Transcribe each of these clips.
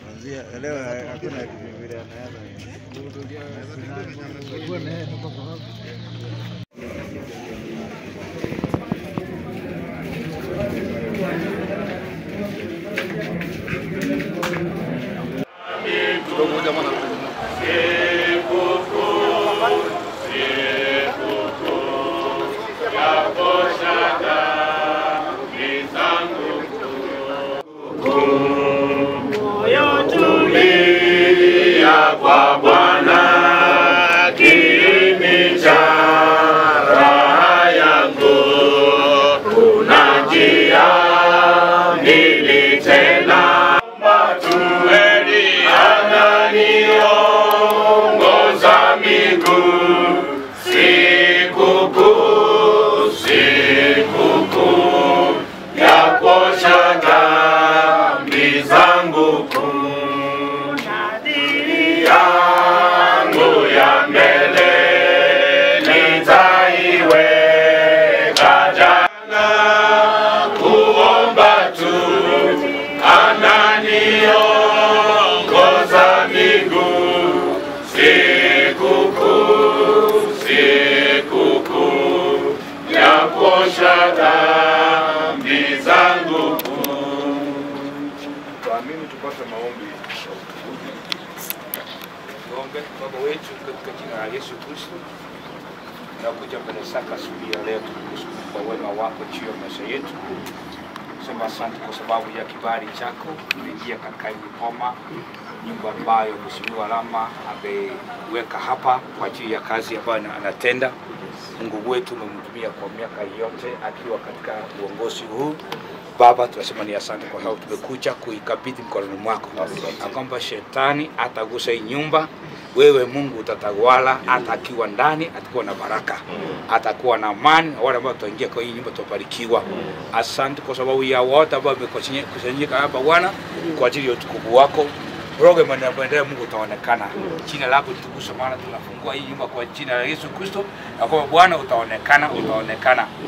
Kuanzia leo hakuna Biblia naanza. Kwa Bwana kiini cha raha yangu, kuna njia mbili tena, matueli ananiongoza miguu, sikukuu ya kuosha dhambi zangu kuu. Yangu ya mbele nitaiweka jana, kuomba tu ananiongoza miguu, sikukuu ya kuosha dhambi zangu kuu. Tuamini tupate maombi. Tuombe. Baba wetu katika jina la Yesu Kristo, tunakuja mbele zako asubuhi ya leo tukushukuru kwa wema wako juu ya maisha yetu. Sema asante kwa sababu ya kibali chako umeingia katika hii boma, nyumba ambayo Mheshimiwa Rama ameweka hapa kwa ajili ya kazi ambayo anatenda. Mungu wetu umemtumia kwa miaka yote akiwa katika uongozi huu. Baba, tunasema ni asante kwa sababu tumekuja kuikabidhi mkononi mwako. Na kwamba shetani atagusa hii nyumba, wewe Mungu utatawala, atakiwa ndani, atakuwa na baraka, atakuwa na amani, na wale ambao wataingia kwa hii nyumba tutabarikiwa. Asante kwa sababu ya wote ambao wamekusanyika hapa Bwana kwa ajili ya utukufu wako. Program inayoendelea Mungu utaonekana. Jina lako litukuzwe, maana tunafungua hii nyumba kwa jina la Yesu Kristo. Na kwa Bwana utaonekana,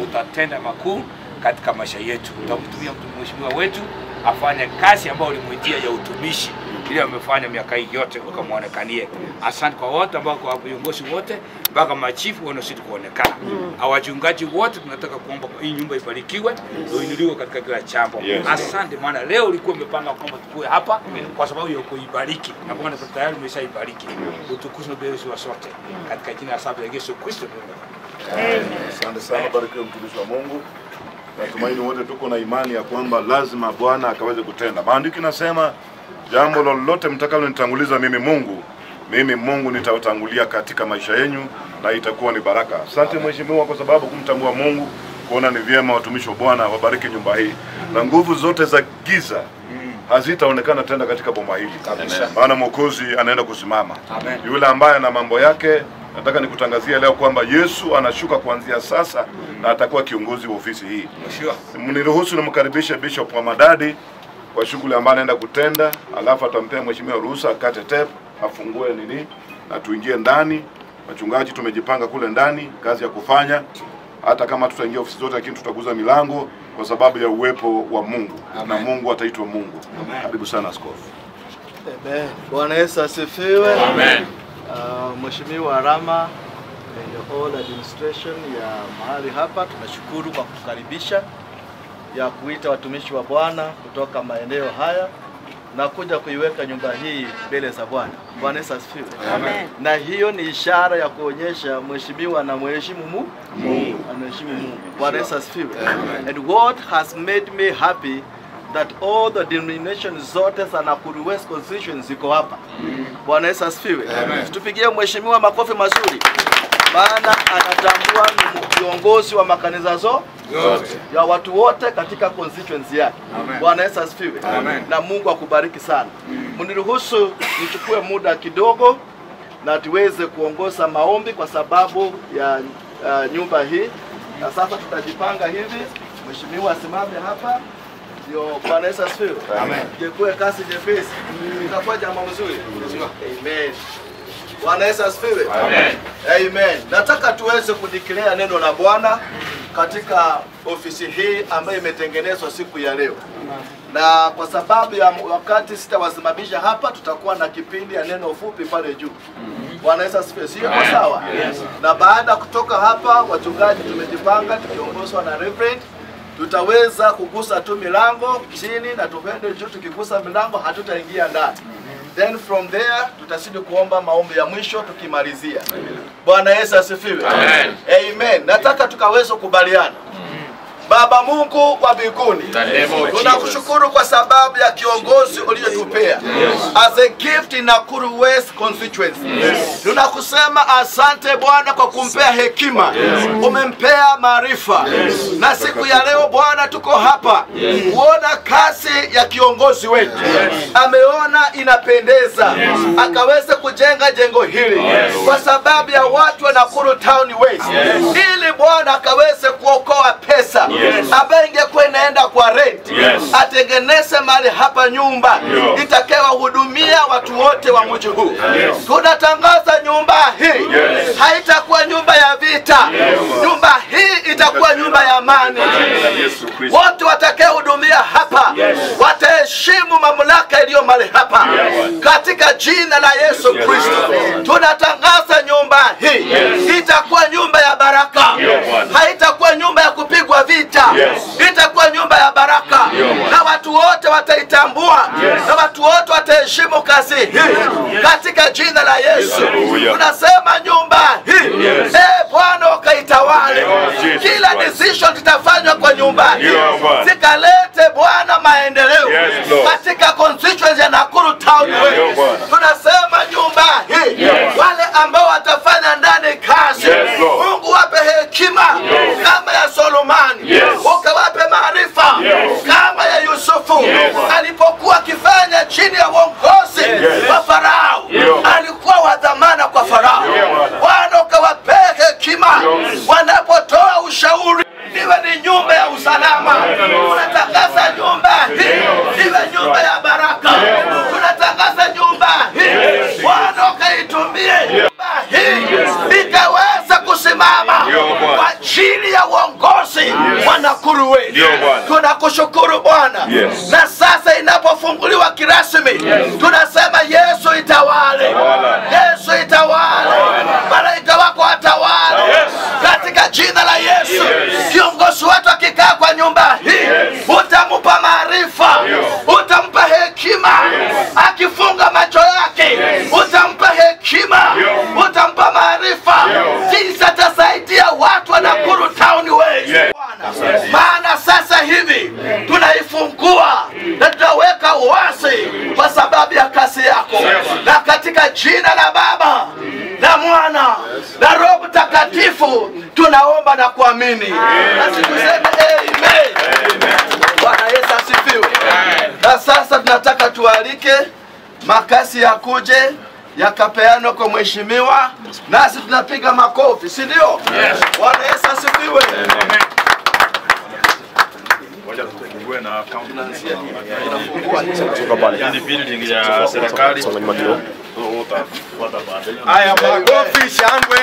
utatenda makuu katika maisha yetu. Tutamtumia mheshimiwa wetu afanye kazi ambayo ulimwitia ya utumishi ile amefanya miaka hii yote ukamwonekanie. Asante kwa wote ambao kwa viongozi wote mpaka machifu wanazidi kuonekana. Awachungaji wote tunataka kuomba hii nyumba ibarikiwe, uinuliwe katika kila jambo. Asante maana leo ulikuwa umepanga kwamba tukue hapa kwa sababu ya kuibariki. Na kwa maana tayari umeshaibariki. Utukuzwe mbele za sote katika jina la Yesu Kristo. Asante sana, barikiwe mtumishi wa Mungu. Natumaini wote tuko na imani ya kwamba lazima Bwana akaweze kutenda. Maandiko yanasema jambo lolote mtakalo nitanguliza mimi Mungu nitawatangulia katika maisha yenu na itakuwa ni baraka. Asante mheshimiwa kwa sababu kumtambua Mungu, kuona ni vyema watumishi wa Bwana wabariki nyumba hii. Na nguvu zote za giza hazitaonekana tena katika boma hili. Maana Mwokozi anaenda kusimama. Yule ambaye ana mambo yake, nataka nikutangazia leo kwamba Yesu anashuka kuanzia sasa na atakuwa kiongozi wa ofisi hii. Mniruhusu nimkaribishe Bishop wa Madadi kwa shughuli ambayo anaenda kutenda, alafu atampea mheshimiwa ruhusa akate tape, afungue nini na tuingie ndani. Wachungaji tumejipanga kule ndani kazi ya kufanya, hata kama tutaingia ofisi zote lakini tutaguza milango kwa sababu ya uwepo wa Mungu. Na Mungu ataitwa Mungu. Karibu sana askofu. Amen. Bwana Yesu asifiwe. Amen. Mheshimiwa Rama and the whole administration ya mahali hapa, tunashukuru kwa kukaribisha ya kuita watumishi wa Bwana kutoka maeneo haya na kuja kuiweka nyumba hii mbele za Bwana. Bwana Yesu asifiwe. Amen. Na hiyo ni ishara ya kuonyesha mheshimiwa na mheshimu Mungu. Anaheshimu Mungu. Bwana Yesu asifiwe. And what has made me happy that all the denominations zote za Nakuru West constituency ziko hapa. Bwana Yesu asifiwe. Tupigie mheshimiwa makofi mazuri. Maana anatambua ni kiongozi wa makanisa zote ya watu wote katika constituency yake. Bwana Yesu asifiwe. Na Mungu akubariki sana. Mniruhusu nichukue muda kidogo na tuweze kuongoza maombi kwa sababu ya nyumba hii. Na sasa tutajipanga hivi. Mheshimiwa asimame hapa. Ndio, Bwana Yesu asifiwe. Jekue kasi jepesi. Itakuwa jambo mzuri. Amen. Bwana Yesu asifiwe. Amen. Nataka tuweze kudeclare neno la Bwana katika ofisi hii ambayo imetengenezwa siku ya leo. Na kwa sababu ya wakati sitawasimamisha hapa, tutakuwa na kipindi ya neno fupi pale juu. Bwana Yesu asifiwe. Sio sawa? Na baada kutoka hapa, wachungaji tumejipanga tukiongozwa na Reverend, tutaweza kugusa tu milango chini na tupende juu. Tukigusa milango hatutaingia ndani. Then from there tutasidi kuomba maombi ya mwisho tukimalizia. Bwana Yesu asifiwe. Amen. Amen. Nataka tukaweze kubaliana. Baba Mungu wa mbinguni, tunakushukuru kwa sababu ya kiongozi uliyotupea as a gift in Nakuru West constituency. Tunakusema asante Bwana kwa kumpea hekima, umempea maarifa. Na siku ya leo Bwana tuko hapa kuona kazi ya kiongozi wetu. Ameona inapendeza, akaweze kujenga jengo hili kwa sababu ya watu wa Nakuru Town West, ili Bwana akaweze kuokoa pesa ambaye ingekuwa inaenda kwa rent. Atengeneze mahali hapa nyumba itakayowahudumia watu wote wa mji huu. Tunatangaza nyumba hii haitakuwa nyumba ya vita. Nyumba hii itakuwa nyumba ya amani. Wote watakaohudumia hapa wataheshimu mamlaka iliyo mahali hapa. Katika jina la Yesu Kristo tunatangaza nyumba hii itakuwa nyumba ya baraka. Haitakuwa nyumba ya kupigwa vita. Itakuwa nyumba ya baraka. Na watu wote wataitambua. Na watu wote wataheshimu kazi hii. Katika jina la Yesu tunasema nyumba hii Bwana ukaitawale. Kila decision tutafanywa kwa nyumba hii zikalete Bwana maendeleo katika constituency ya Nakuru Town. Tunasema nyumba hii wale ambao watafanya ndani kazi, Mungu wape hekima kama ya Solomoni, ukawape maarifa kama ya Yusufu alipokuwa akifanya chini ya uongozi wa Farao. Alikuwa wa dhamana kwa Farao. Bwana ukawape hekima wanapotoa ushauri. Iwe ni nyumba ya usalama. Tunatangaza nyumba hii iwe nyumba ya baraka. Tunatangaza nyumba hii Bwana ukaitumie nyumba hii ikaweza kusimama kwa ajili ya uongozi wa Nakuru West. Tunakushukuru Bwana. Na sasa inapofunguliwa kirasmi, tunasema Yesu itawale. Yesu itawale. Malaika wako watawale. Katika jina la Yesu. Kiongozi wetu akikaa kwa nyumba hii, utampa maarifa, utampa hekima. Akifunga macho yake, utampa hekima, utampa maarifa. Jinsi atasaidia watu wa Nakuru Town West. Maana sasa hivi tunaifungua na tunaweka wazi kwa sababu ya kazi yako. Na katika jina la Baba na Mwana na Roho Mtakatifu tunaomba na kuamini. Na tuseme amen. Bwana Yesu asifiwe. Na sasa tunataka tualike makasi ya kuje yakapeano kwa mheshimiwa, nasi tunapiga makofi, si ndio? Bwana Yesu asifiwe. Wacha tufungue na account ya building ya serikali. Haya, makofi shangwe.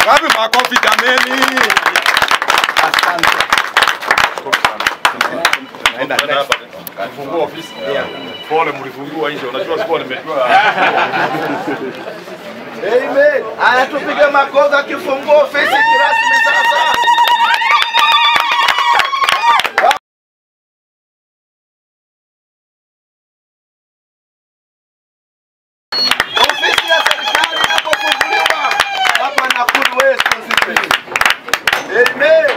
Wapi makofi jameni? Asante. Naenda hapa. Kafungua ofisi. Pole mlifungua hizo. Unajua sikuwa nimejua. Amen. Haya, tupige makofi akifungua ofisi kirasmi sasa. Ofisi ya serikali inapofunguliwa hapa Nakuru West constituency. Amen.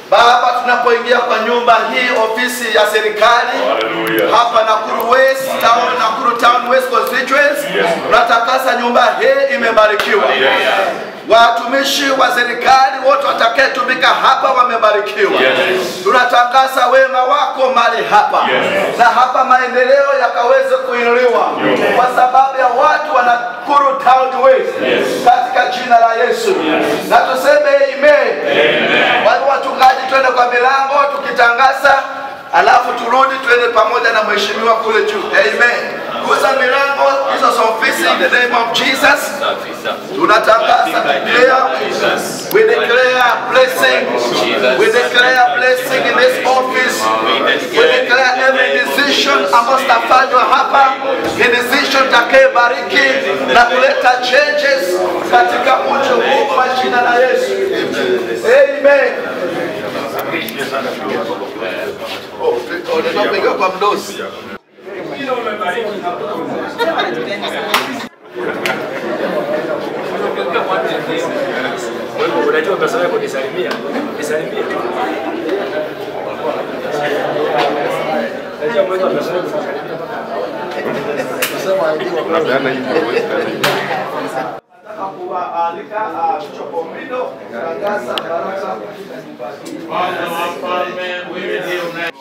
Baba, tunapoingia kwa nyumba hii ofisi ya serikali hapa Nakuru West Town, Nakuru Town West constituency, tunatakasa nyumba hii imebarikiwa. Watumishi wa serikali wote watakayetumika hapa wamebarikiwa. Tunatangaza wema wako mahali hapa. Na hapa maendeleo yakaweze kuinuliwa kwa sababu ya watu wa Nakuru Town West. Katika jina la Yesu. Na tuseme amen. Wale wachungaji twende kwa milango tukitangaza, alafu turudi twende pamoja na mheshimiwa kule juu. Amen. Kuza milango hizo za ofisi in the name of Jesus. Tunatangaza we declare blessing. We declare blessing in this office. We declare every decision ambayo stafanywa hapa ni decision takayebariki na kuleta changes katika mji huu kwa jina la Yesu. Amen. Tunapiga kwa mdosi. Unajua pesa yako nisalimia. Nisalimia. Najua mmoja pesa yako nisalimia. Unapeana hivi wewe kana hivi. Kualika Chokombido kutangaza baraka.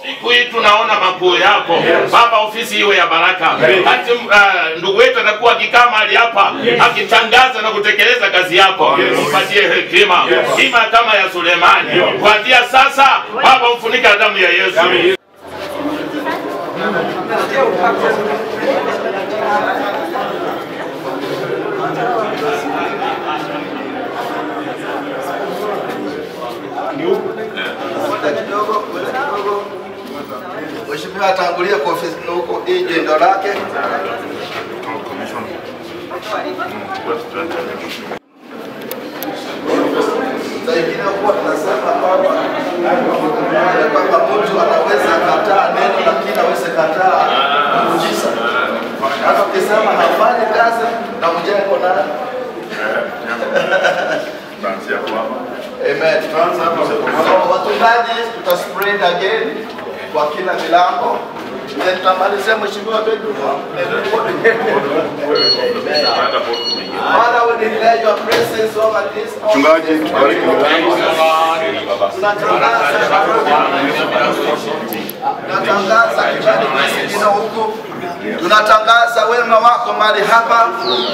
Siku hii tunaona makuu yako Baba, ofisi iwe ya baraka. Hata ndugu wetu atakuwa akikaa mahali hapa akitangaza na kutekeleza kazi yako. Mpatie hekima kama ya Sulemani. Kuanzia sasa Baba, mfunika damu ya Yesu. Mheshimiwa atangulia kwa ofisi huko jendo lake. Zaidi kwa tunasema kwamba mtu anaweza kataa neno lakini hawezi kataa muujiza. Hata ukisema hafanyi kazi na mjengo na Amen. Watundaji tutaspread again kwa kila milango. Tutamalizia mheshimiwa Bedru. Father, we declare your presence over this. Mchungaji, tubariki milango. Tunatangaza kibali kingine huku. Tunatangaza wema wako mahali hapa.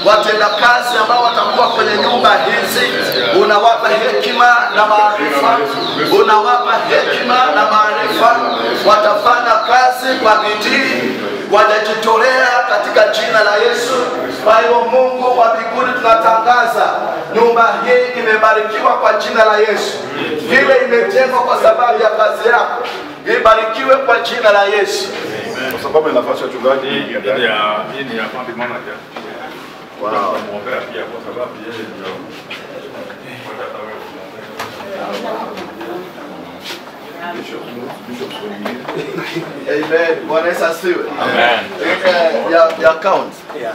Watenda kazi ambao watakuwa kwenye nyumba hizi, unawapa hekima na maarifa. Unawapa hekima na maarifa. Watafanya kazi kwa bidii, wanajitolea katika jina la Yesu. Kwa hiyo Mungu wa mbinguni, tunatangaza nyumba hii imebarikiwa kwa jina la Yesu. Vile imejengwa kwa sababu ya kazi yako, ibarikiwe kwa jina la Yesu. Kwa sababu nafasi ya mchungaji hii ni ya fund manager. Muombea pia kwa sababu yeye ndio Amen. Bwana Yesu asifiwe. Amen. Ya account. Yeah.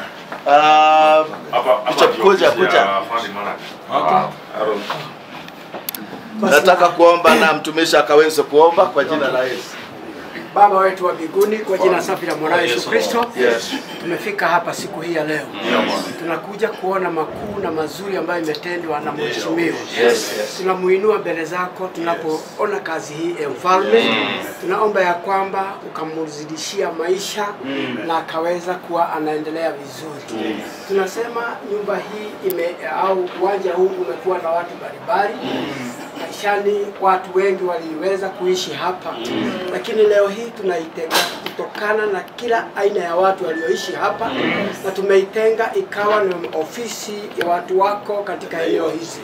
Bishop kuja. Nataka kuomba na mtumishi akaweze kuomba kwa jina la Yesu. Baba wetu wa mbinguni, kwa jina safi la Mwana Yesu Kristo, tumefika hapa siku hii ya leo. Tunakuja kuona makuu na mazuri ambayo imetendwa na mheshimiwa. Tunamuinua mbele zako tunapoona kazi hii ya mfalme. Tunaomba ya kwamba ukamzidishia maisha na akaweza kuwa anaendelea vizuri. Tunasema nyumba hii au uwanja huu umekuwa na watu mbalimbali. Maishani watu wengi waliweza kuishi hapa, lakini leo hii tunaitenga kutokana na kila aina ya watu walioishi hapa, na tumeitenga ikawa ni ofisi ya watu wako katika eneo hizi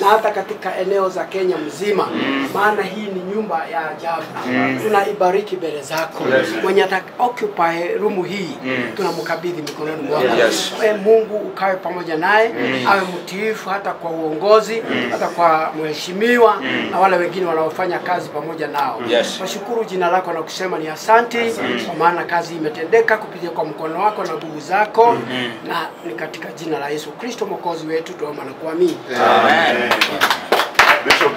na hata katika eneo za Kenya mzima. Maana hii ni nyumba ya ajabu. Tunaibariki mbele zako. Mwenye occupy room hii tunamkabidhi mikononi mwako. Mungu ukawe pamoja naye, awe mtiifu hata kwa uongozi, hata kwa mheshimiwa na wale wengine wanaofanya kazi pamoja nao. Nashukuru jina lako na kusema ni asante, kwa maana kazi imetendeka kupitia kwa mkono wako na nguvu zako, na ni katika jina la Yesu Kristo mwokozi wetu tuomba na kuamini. Amen. Bishop.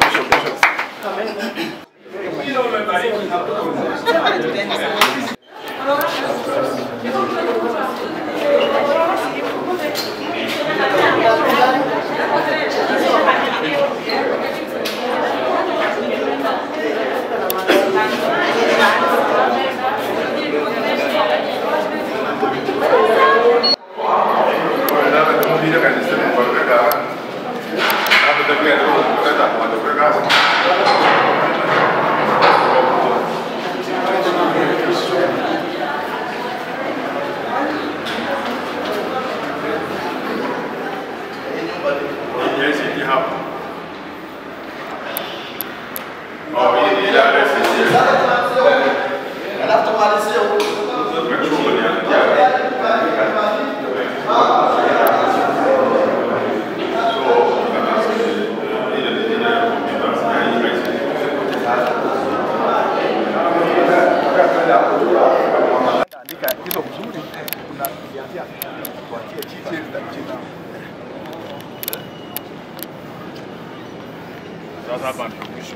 hapa ndio mwisho.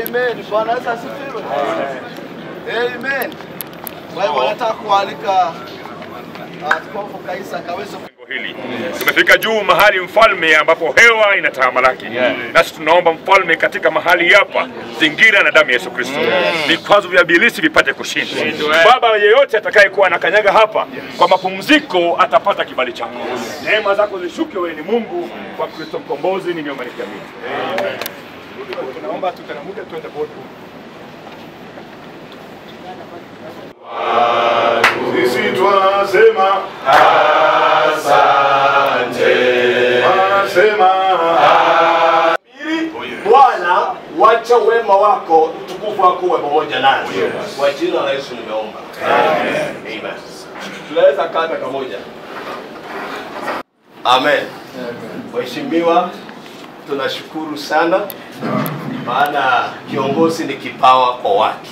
Amen. Bwana Yesu asifiwe. Amen. Kwa hivyo nataka kualika Askofu Kaisa akaweze hili. Tumefika juu mahali mfalme ambapo hewa inatamalaki. Nasi tunaomba mfalme katika mahali hapa zingira na damu ya Yesu Kristo. Vikwazo vya ibilisi vipate kushindwa. Baba, yeyote atakayekuwa anakanyaga hapa kwa mapumziko atapata kibali chako. Neema zako zishuke, wewe ni Mungu kwa Kristo mkombozi, nimeomba nikiamini. Amen. Tunaomba tutanamuke twende board. Sisi twasema asante, twasema Bwana, wacha wema wako, utukufu wako uwe pamoja nasi. Kwa jina la Yesu nimeomba. Amen. Tunaweza kata pamoja. Amen. Mheshimiwa, tunashukuru sana, maana kiongozi ni kipawa kwa watu.